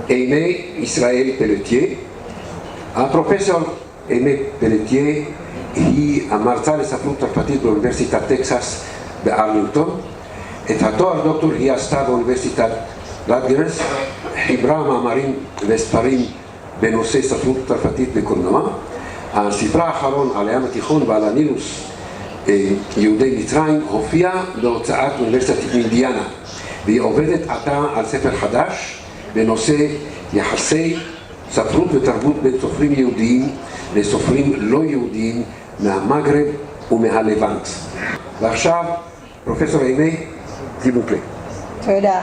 Aimé Israël Pelletier. הפרופסור אמת פלטייה היא המרצה לספרות צרפתית באוניברסיטת טקסס בארלינגטון. את התואר דוקטור היא עשתה באוניברסיטת רטגרס, חיברה מאמרים וספרים בנושא ספרות צרפתית וקולנוע. הספרה האחרון על הים התיכון ועל הנילוס, יהודי מצרים, הופיע בהוצאת אוניברסיטת אינדיאנה, והיא עובדת עתה על ספר חדש בנושא יחסי ספרות ותרבות בין סופרים יהודיים לסופרים לא יהודיים מהמגרב ומהלבנט. ועכשיו, פרופסור אימי, s'il vous plaît. Voilà.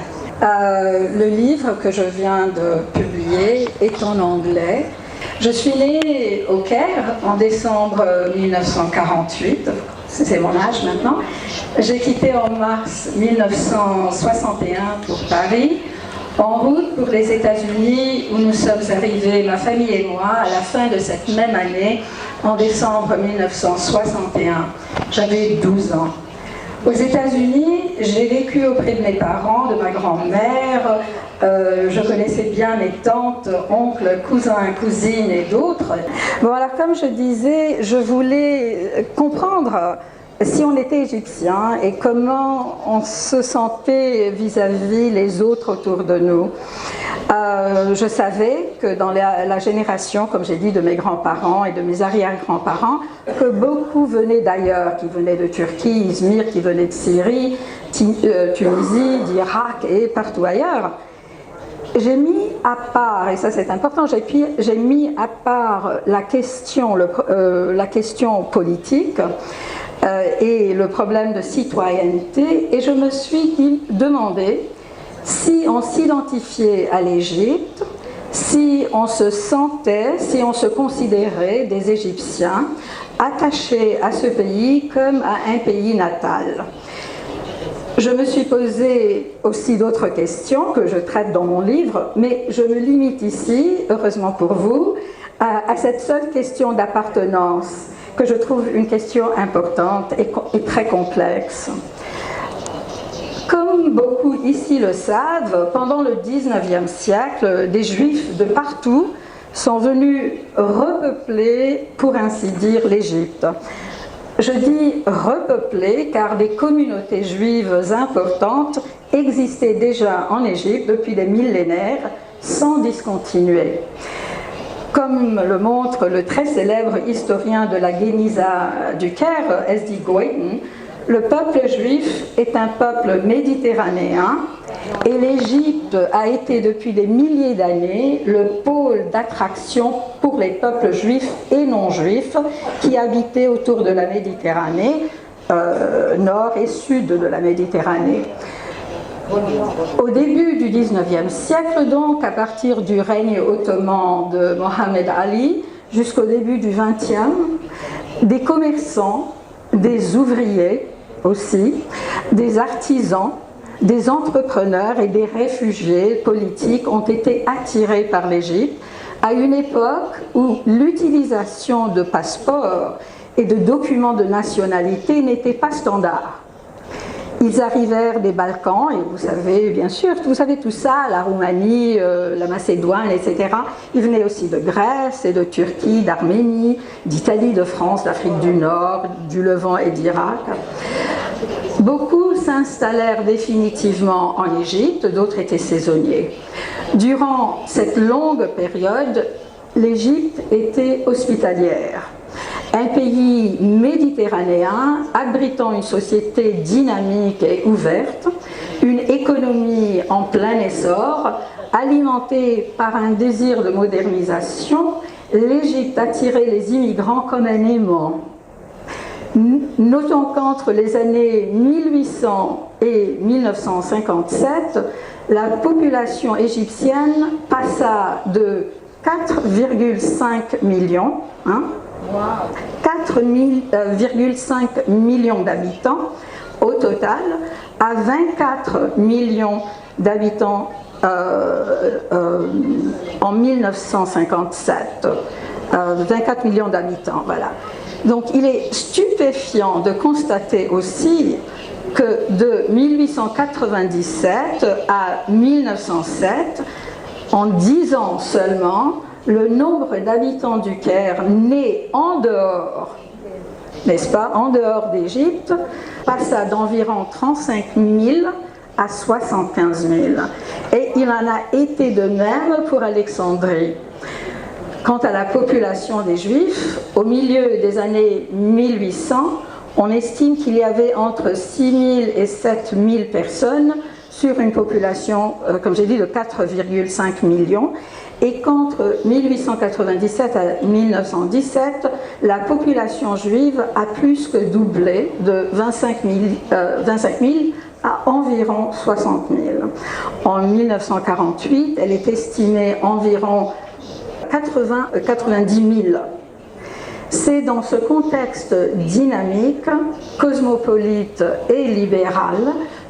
Le livre que je viens de publier est en anglais. Je suis née au Caire en décembre 1948, c'est mon âge maintenant. J'ai quitté en mars 1961 pour Paris, en route pour les États-Unis où nous sommes arrivés, ma famille et moi, à la fin de cette même année, en décembre 1961. J'avais 12 ans. Aux États-Unis, j'ai vécu auprès de mes parents, de ma grand-mère. Je connaissais bien mes tantes, oncles, cousins, cousines et d'autres. Bon, alors comme je disais, je voulais comprendre si on était égyptien et comment on se sentait vis-à-vis les autres autour de nous. Je savais que dans la génération, comme j'ai dit, de mes grands-parents et de mes arrière-grands-parents, que beaucoup venaient d'ailleurs, qui venaient de Turquie, Izmir, qui venaient de Syrie, Tunisie, d'Irak et partout ailleurs. J'ai mis à part, et ça c'est important, j'ai mis à part la question politique et le problème de citoyenneté, et je me suis demandé si on s'identifiait à l'Égypte, si on se sentait, si on se considérait des Égyptiens attachés à ce pays comme à un pays natal. Je me suis posé aussi d'autres questions que je traite dans mon livre, mais je me limite ici, heureusement pour vous, à cette seule question d'appartenance, que je trouve une question importante et très complexe. Comme beaucoup ici le savent, pendant le 19e siècle, des Juifs de partout sont venus repeupler, pour ainsi dire, l'Égypte. Je dis repeupler car des communautés juives importantes existaient déjà en Égypte depuis des millénaires sans discontinuer. Comme le montre le très célèbre historien de la Guéniza du Caire, S.D. Goïten, le peuple juif est un peuple méditerranéen et l'Égypte a été depuis des milliers d'années le pôle d'attraction pour les peuples juifs et non juifs qui habitaient autour de la Méditerranée, nord et sud de la Méditerranée. Au début du XIXe siècle, donc, à partir du règne ottoman de Mohamed Ali jusqu'au début du XXe, des commerçants, des ouvriers aussi, des artisans, des entrepreneurs et des réfugiés politiques ont été attirés par l'Égypte à une époque où l'utilisation de passeports et de documents de nationalité n'était pas standard. Ils arrivèrent des Balkans, et vous savez bien sûr, vous savez tout ça, la Roumanie, la Macédoine, etc. Ils venaient aussi de Grèce et de Turquie, d'Arménie, d'Italie, de France, d'Afrique du Nord, du Levant et d'Irak. Beaucoup s'installèrent définitivement en Égypte, d'autres étaient saisonniers. Durant cette longue période, l'Égypte était hospitalière. Un pays méditerranéen abritant une société dynamique et ouverte, une économie en plein essor, alimentée par un désir de modernisation, l'Égypte attirait les immigrants comme un aimant. Notons qu'entre les années 1800 et 1957, la population égyptienne passa de 4,5 millions, 4,5 millions d'habitants au total, à 24 millions d'habitants en 1957. 24 millions d'habitants, voilà. Donc il est stupéfiant de constater aussi que de 1897 à 1907, en 10 ans seulement, le nombre d'habitants du Caire nés en dehors, n'est-ce pas, en dehors d'Égypte, passa d'environ 35 000 à 75 000. Et il en a été de même pour Alexandrie. Quant à la population des Juifs, au milieu des années 1800, on estime qu'il y avait entre 6 000 et 7 000 personnes sur une population, comme j'ai dit, de 4,5 millions. Et qu'entre 1897 à 1917, la population juive a plus que doublé, de 25 000 à environ 60 000. En 1948, elle est estimée environ 90 000. C'est dans ce contexte dynamique, cosmopolite et libéral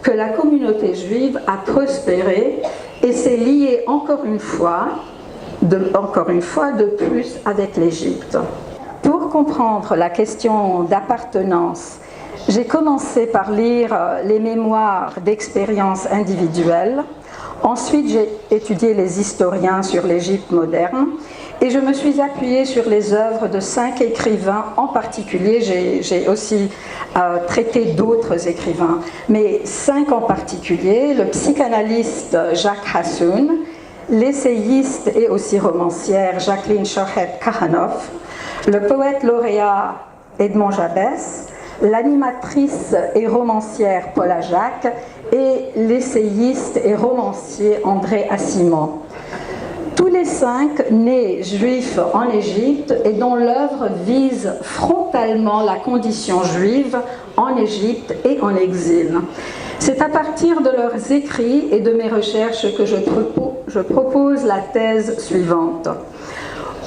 que la communauté juive a prospéré et s'est liée encore une fois de plus avec l'Égypte. Pour comprendre la question d'appartenance, j'ai commencé par lire les mémoires d'expériences individuelles. Ensuite, j'ai étudié les historiens sur l'Égypte moderne et je me suis appuyée sur les œuvres de 5 écrivains en particulier. J'ai aussi traité d'autres écrivains, mais 5 en particulier: le psychanalyste Jacques Hassoun, l'essayiste et aussi romancière Jacqueline Shohet-Kahanoff, le poète lauréat Edmond Jabès, l'animatrice et romancière Paula Jacques et l'essayiste et romancier André Assimon. Tous les 5 nés juifs en Égypte et dont l'œuvre vise frontalement la condition juive en Égypte et en exil. C'est à partir de leurs écrits et de mes recherches que je propose la thèse suivante.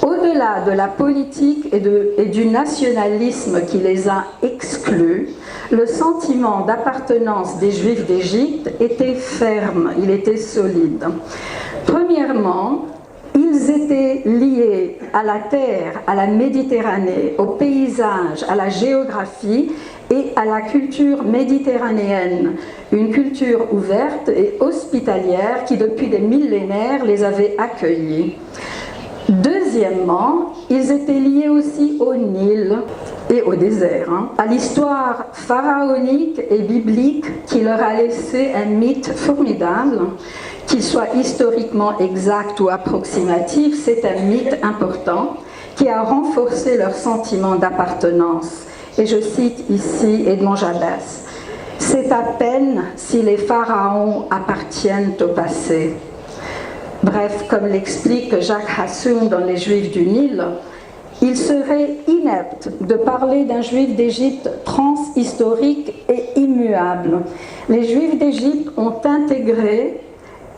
Au-delà de la politique et du nationalisme qui les a exclus, le sentiment d'appartenance des Juifs d'Égypte était ferme, il était solide. Premièrement, ils étaient liés à la terre, à la Méditerranée, au paysage, à la géographie et à la culture méditerranéenne, une culture ouverte et hospitalière qui depuis des millénaires les avait accueillis. Deuxièmement, ils étaient liés aussi au Nil et au désert, à l'histoire pharaonique et biblique qui leur a laissé un mythe formidable. Qu'il soit historiquement exact ou approximatif, c'est un mythe important qui a renforcé leur sentiment d'appartenance. Et je cite ici Edmond Jabès. « C'est à peine si les pharaons appartiennent au passé. » Bref, comme l'explique Jacques Hassoun dans Les Juifs du Nil, il serait inepte de parler d'un Juif d'Égypte transhistorique et immuable. Les Juifs d'Égypte ont intégré,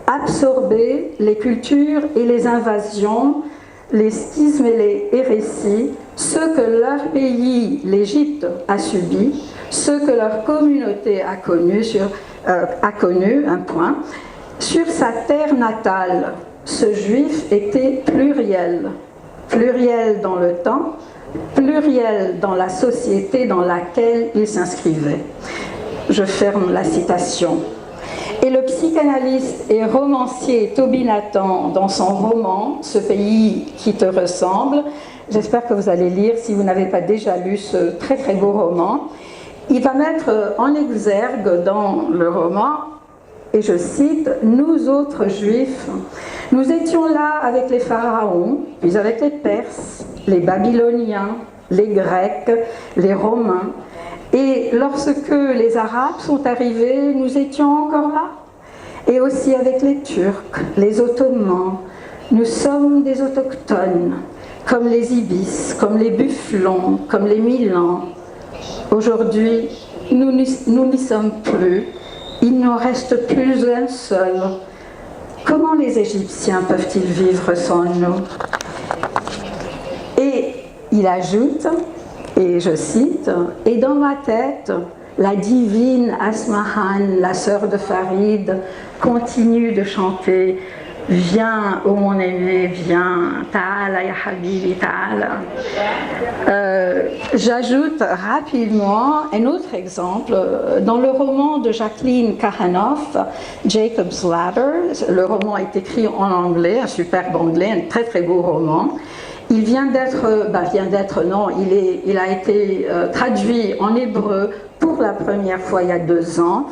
absorbé les cultures et les invasions, les schismes et les hérésies, ce que leur pays, l'Égypte, a subi, ce que leur communauté a connu, Sur sa terre natale, ce Juif était pluriel. Pluriel dans le temps, pluriel dans la société dans laquelle il s'inscrivait. Je ferme la citation. Et le psychanalyste et romancier Toby Nathan, dans son roman « Ce pays qui te ressemble », j'espère que vous allez lire si vous n'avez pas déjà lu ce très très beau roman, il va mettre en exergue dans le roman, et je cite, « Nous autres Juifs, nous étions là avec les pharaons, puis avec les Perses, les Babyloniens, les Grecs, les Romains, et lorsque les Arabes sont arrivés, nous étions encore là. Et aussi avec les Turcs, les Ottomans. Nous sommes des autochtones, comme les Ibis, comme les Bufflons, comme les Milans. Aujourd'hui, nous n'y sommes plus. Il n'en reste plus un seul. Comment les Égyptiens peuvent-ils vivre sans nous? » Et il ajoute, et je cite, « Et dans ma tête, la divine Asmahan, la sœur de Farid, continue de chanter viens, ô mon aimé, viens, ta'ala ya habibi, ta'ala. J'ajoute rapidement un autre exemple. Dans le roman de Jacqueline Kahanoff, Jacob's Ladder, le roman est écrit en anglais, un superbe anglais, un très très beau roman. Il il a été traduit en hébreu pour la première fois il y a 2 ans.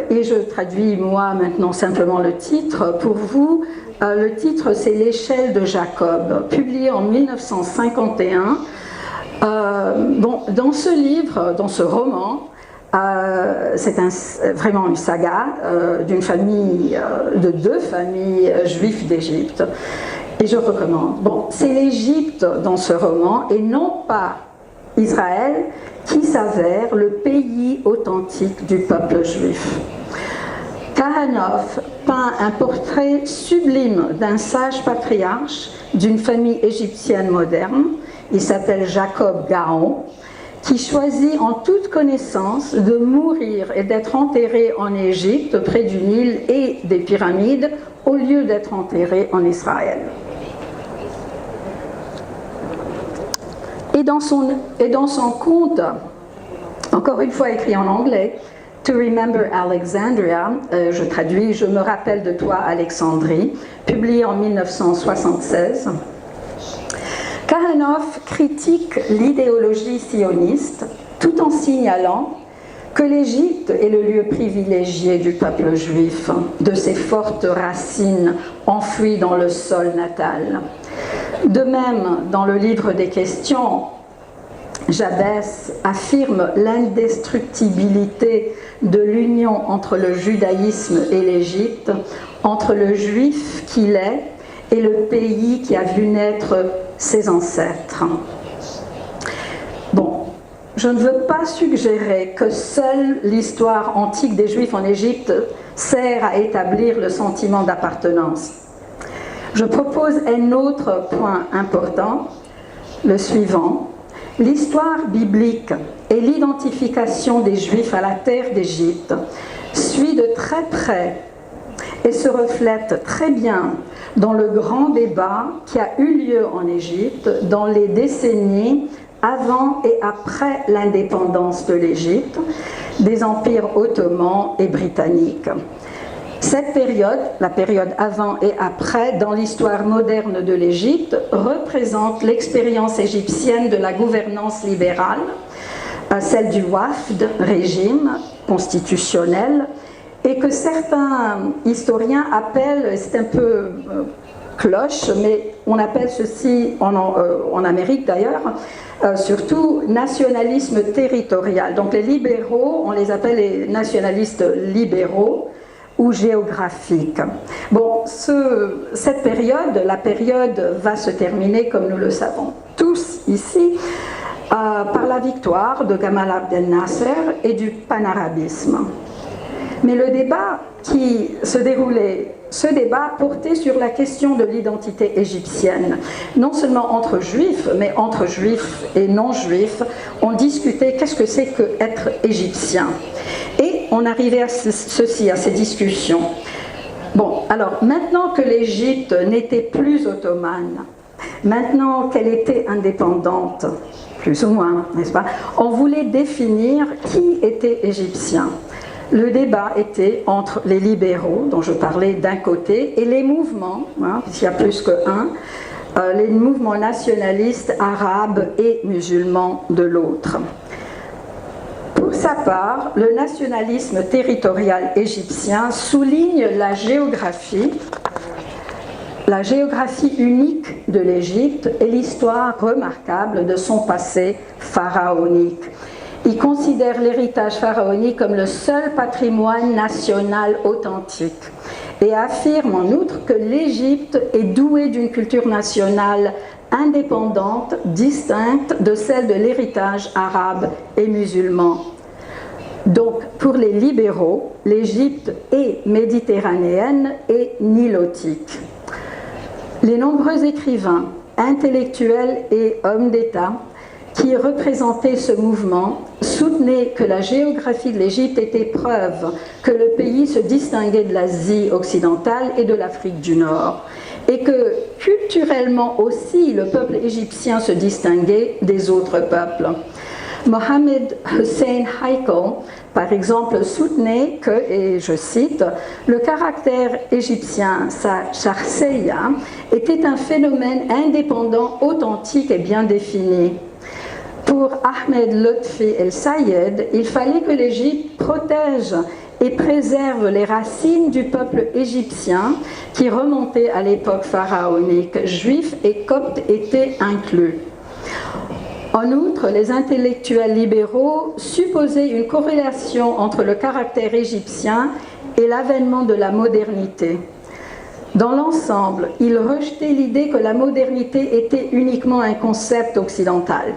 Et je traduis moi maintenant simplement le titre pour vous. Le titre c'est L'échelle de Jacob, publié en 1951. Dans ce livre, dans ce roman, c'est vraiment une saga d'une famille, de 2 familles juives d'Égypte. Et je recommande. Bon, c'est l'Égypte dans ce roman et non pas Israël qui s'avère le pays authentique du peuple juif. Kahanoff peint un portrait sublime d'un sage patriarche d'une famille égyptienne moderne. Il s'appelle Jacob Gaon, qui choisit en toute connaissance de mourir et d'être enterré en Égypte, près du Nil et des pyramides, au lieu d'être enterré en Israël. Et dans son conte, encore une fois écrit en anglais, To Remember Alexandria, je traduis, je me rappelle de toi Alexandrie, publié en 1976, Kahanoff critique l'idéologie sioniste tout en signalant que l'Égypte est le lieu privilégié du peuple juif, de ses fortes racines enfouies dans le sol natal. De même, dans le livre des questions, Jabès affirme l'indestructibilité de l'union entre le judaïsme et l'Égypte, entre le juif qu'il est et le pays qui a vu naître ses ancêtres. Bon, je ne veux pas suggérer que seule l'histoire antique des Juifs en Égypte sert à établir le sentiment d'appartenance. Je propose un autre point important, le suivant. L'histoire biblique et l'identification des Juifs à la terre d'Égypte suit de très près et se reflète très bien dans le grand débat qui a eu lieu en Égypte dans les décennies avant et après l'indépendance de l'Égypte, des empires ottomans et britanniques. Cette période, la période avant et après, dans l'histoire moderne de l'Égypte, représente l'expérience égyptienne de la gouvernance libérale, celle du Wafd, régime constitutionnel, et que certains historiens appellent, c'est un peu cloche, mais on appelle ceci, en Amérique d'ailleurs, surtout nationalisme territorial. Donc les libéraux, on les appelle les nationalistes libéraux, ou géographique. Bon, cette période, la période va se terminer, comme nous le savons tous ici, par la victoire de Gamal Abdel Nasser et du panarabisme. Mais le débat qui se déroulait, ce débat portait sur la question de l'identité égyptienne. Non seulement entre juifs, mais entre juifs et non-juifs, on discutait qu'est-ce que c'est qu'être égyptien. Et on arrivait à ces discussions. Bon, alors maintenant que l'Égypte n'était plus ottomane, maintenant qu'elle était indépendante, plus ou moins, n'est-ce pas, on voulait définir qui était égyptien. Le débat était entre les libéraux, dont je parlais d'un côté, et les mouvements, puisqu'il y a plus qu'un, les mouvements nationalistes arabes et musulmans de l'autre. Pour sa part, le nationalisme territorial égyptien souligne la géographie unique de l'Égypte et l'histoire remarquable de son passé pharaonique. Il considère l'héritage pharaonique comme le seul patrimoine national authentique et affirme en outre que l'Égypte est douée d'une culture nationale indépendante, distincte de celle de l'héritage arabe et musulman. Donc, pour les libéraux, l'Égypte est méditerranéenne et nilotique. Les nombreux écrivains, intellectuels et hommes d'État qui représentait ce mouvement, soutenait que la géographie de l'Égypte était preuve que le pays se distinguait de l'Asie occidentale et de l'Afrique du Nord, et que culturellement aussi le peuple égyptien se distinguait des autres peuples. Mohamed Hussein Haikal, par exemple, soutenait que, et je cite, le caractère égyptien, sa charseya, était un phénomène indépendant, authentique et bien défini. Pour Ahmed Lotfi El-Sayed, il fallait que l'Égypte protège et préserve les racines du peuple égyptien qui remontaient à l'époque pharaonique. Juifs et coptes étaient inclus. En outre, les intellectuels libéraux supposaient une corrélation entre le caractère égyptien et l'avènement de la modernité. Dans l'ensemble, ils rejetaient l'idée que la modernité était uniquement un concept occidental.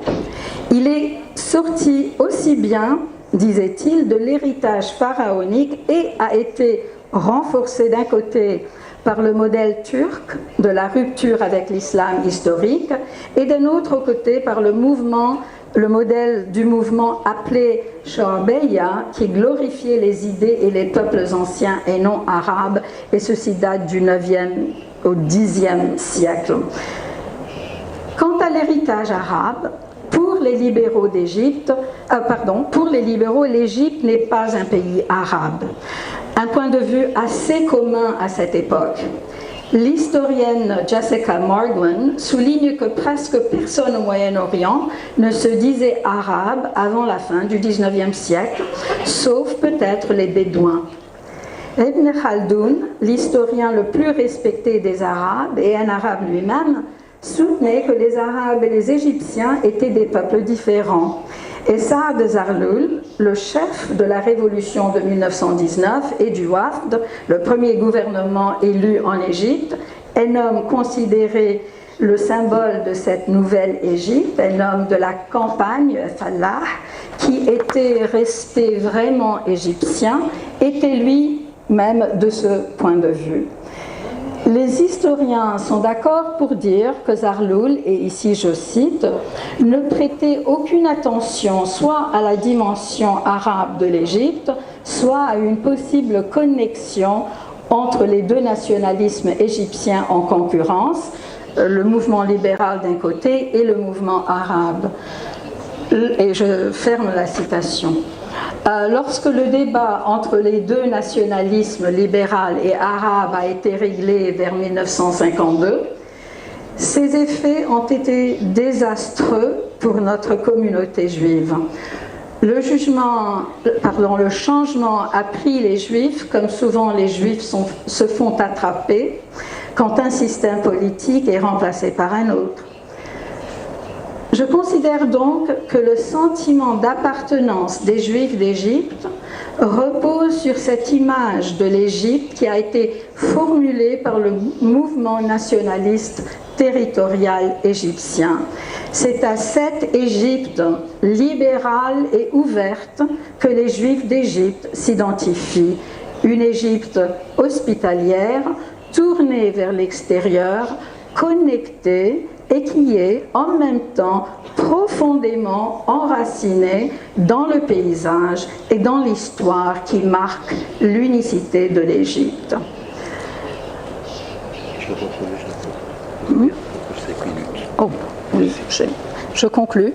Il est sorti aussi bien, disait-il, de l'héritage pharaonique et a été renforcé d'un côté par le modèle turc de la rupture avec l'islam historique et d'un autre côté par le modèle du mouvement appelé Sha'arbeya qui glorifiait les idées et les peuples anciens et non arabes, et ceci date du 9e au 10e siècle. Quant à l'héritage arabe, pour les libéraux d'Égypte, pour les libéraux, l'Égypte n'est pas un pays arabe. Un point de vue assez commun à cette époque. L'historienne Jessica Margolin souligne que presque personne au Moyen-Orient ne se disait arabe avant la fin du XIXe siècle, sauf peut-être les Bédouins. Ibn Khaldoun, l'historien le plus respecté des Arabes et un arabe lui-même, soutenait que les Arabes et les Égyptiens étaient des peuples différents. Et Saad Zarloul, le chef de la révolution de 1919 et du Wafd, le premier gouvernement élu en Égypte, un homme considéré le symbole de cette nouvelle Égypte, un homme de la campagne, Fallah, qui était resté vraiment égyptien, était lui-même de ce point de vue. Les historiens sont d'accord pour dire que Zarloul, et ici je cite, ne prêtait aucune attention soit à la dimension arabe de l'Égypte, soit à une possible connexion entre les deux nationalismes égyptiens en concurrence, le mouvement libéral d'un côté et le mouvement arabe. Et je ferme la citation. Lorsque le débat entre les deux nationalismes libéral et arabe a été réglé vers 1952, ces effets ont été désastreux pour notre communauté juive. Le changement a pris les juifs, comme souvent les juifs se font attraper quand un système politique est remplacé par un autre. Je considère donc que le sentiment d'appartenance des Juifs d'Égypte repose sur cette image de l'Égypte qui a été formulée par le mouvement nationaliste territorial égyptien. C'est à cette Égypte libérale et ouverte que les Juifs d'Égypte s'identifient. Une Égypte hospitalière, tournée vers l'extérieur, connectée, et qui est en même temps profondément enracinée dans le paysage et dans l'histoire qui marque l'unicité de l'Égypte. Oh, oui, je conclus.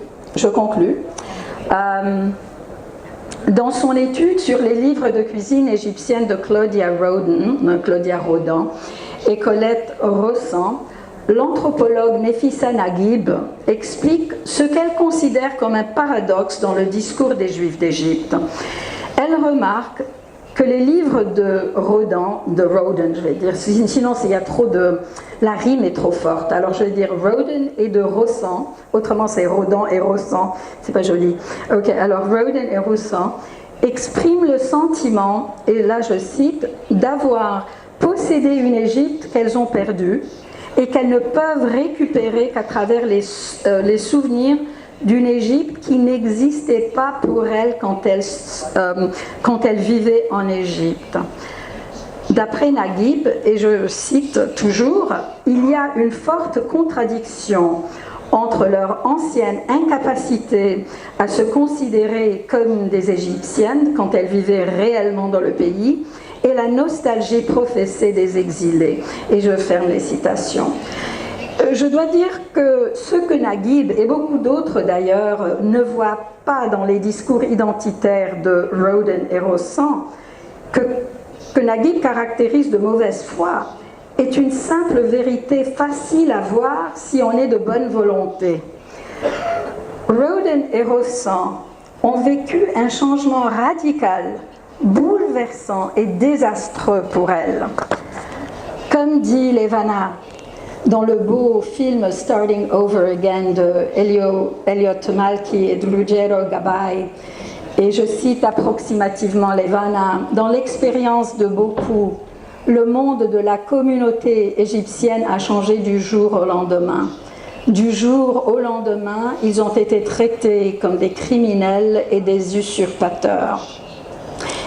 Dans son étude sur les livres de cuisine égyptienne de Claudia Rodin et Colette Rossan, l'anthropologue Nefissa Naguib explique ce qu'elle considère comme un paradoxe dans le discours des Juifs d'Égypte. Elle remarque que les livres de Rodin, je vais dire, sinon il y a trop de... la rime est trop forte, alors je vais dire Rodin et de Rossan, autrement c'est Rodin et Rossan, c'est pas joli. Ok, alors Rodin et Rossan expriment le sentiment, et là je cite, d'avoir possédé une Égypte qu'elles ont perdue, et qu'elles ne peuvent récupérer qu'à travers les souvenirs d'une Égypte qui n'existait pas pour elles quand elles vivaient en Égypte. D'après Naguib, et je cite toujours, il y a une forte contradiction entre leur ancienne incapacité à se considérer comme des Égyptiennes quand elles vivaient réellement dans le pays et la nostalgie professée des exilés. Et je ferme les citations. Je dois dire que ce que Naguib, et beaucoup d'autres d'ailleurs, ne voient pas dans les discours identitaires de Roden et Rossan, que Naguib caractérise de mauvaise foi, est une simple vérité facile à voir si on est de bonne volonté. Roden et Rossan ont vécu un changement radical, bouleversant et désastreux pour elles. Comme dit Levana dans le beau film Starting Over Again de Elliot Malki et de Ruggero Gabay, et je cite approximativement Levana, dans l'expérience de beaucoup, le monde de la communauté égyptienne a changé du jour au lendemain. Du jour au lendemain, ils ont été traités comme des criminels et des usurpateurs.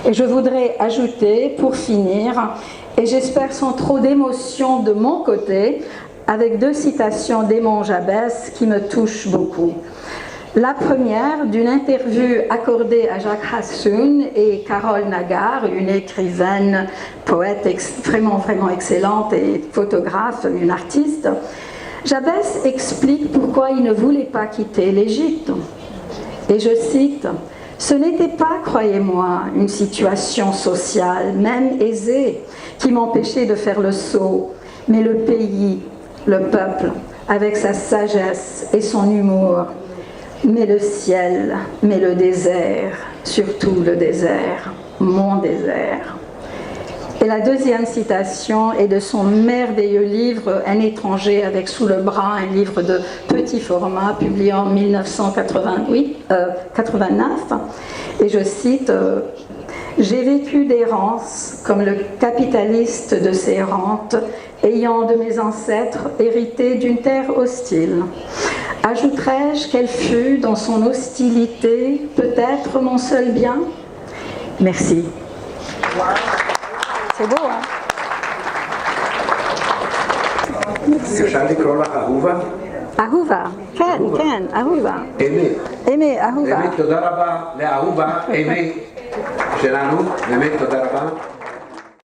Et je voudrais ajouter, pour finir, et j'espère sans trop d'émotion de mon côté, avec 2 citations d'Aimon Jabès qui me touchent beaucoup. La première, d'une interview accordée à Jacques Hassoun et Carole Nagar, une écrivaine, poète vraiment excellente et photographe, une artiste. Jabès explique pourquoi il ne voulait pas quitter l'Égypte. Et je cite, « Ce n'était pas, croyez-moi, une situation sociale, même aisée, qui m'empêchait de faire le saut, mais le pays, le peuple, avec sa sagesse et son humour, mais le ciel, mais le désert, surtout le désert, mon désert. » Et la deuxième citation est de son merveilleux livre « Un étranger avec sous le bras », un livre de petit format publié en 1989. Et je cite « J'ai vécu des rances comme le capitaliste de ses rentes, ayant de mes ancêtres hérité d'une terre hostile. Ajouterais-je qu'elle fut, dans son hostilité, peut-être mon seul bien ? Merci. » C'est beau, hein? אפשר לקרוא לך אהובה? אהובה, כן, כן, אהובה. אמת, אהובה. באמת תודה רבה לאהובה, אמת שלנו, באמת תודה רבה.